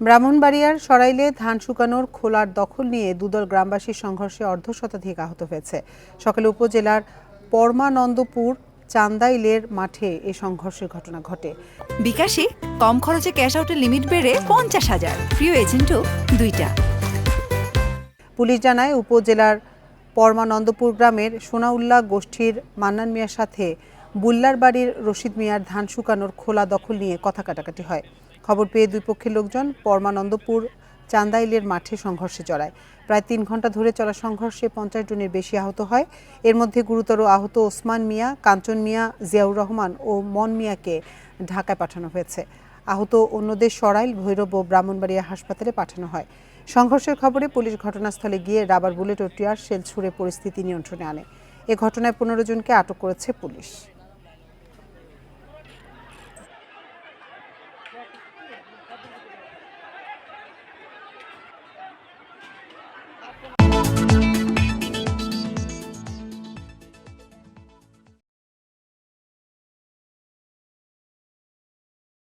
ব্রাহ্মণবাড়িয়ার সরাইলে ধান শুকানোর খোলার দখল নিয়ে দুদল গ্রামবাসীর সংঘর্ষে অর্ধশতাধিক আহত হয়েছে। সকালে উপজেলার পরমানন্দপুর চান্দাইলের মাঠে এই সংঘর্ষের ঘটনা ঘটে। বিকাশে কম খরচে ক্যাশ আউটের লিমিট বেড়ে 50,000, প্রিয় এজেন্টও 2টা। পুলিশ জানায় উপজেলার পরমানন্দপুর গ্রামের সোনাউল্লাহ গোষ্ঠীর মান্নান মিয়ার সাথে বুল্লার বাড়ির রশিদ মিয়ার ধান শুকানোর খোলা দখল নিয়ে কথা কাটাকাটি হয়। খবর পেয়ে দুই পক্ষের লোকজন পরমানন্দপুর চান্দাইলের মাঠে সংঘর্ষে জড়ায়। প্রায় 3 ঘন্টা ধরে চলা সংঘর্ষে 50 জনের বেশি আহত হয়। এর মধ্যে গুরুতর আহত ওসমান মিয়া, কাঞ্চন মিয়া, জিয়াউর রহমান ও মন মিয়াকে ঢাকায় পাঠানো হয়েছে। আহত অন্যদের সরাইল, ভৈরব ও ব্রাহ্মণবাড়িয়া হাসপাতালে পাঠানো হয়। সংঘর্ষের খবরে পুলিশ ঘটনাস্থলে গিয়ে রাবার বুলেট ও টিয়ার শেল ছুড়ে পরিস্থিতি নিয়ন্ত্রণে আনে। এ ঘটনায় 15 জনকে আটক করেছে পুলিশ।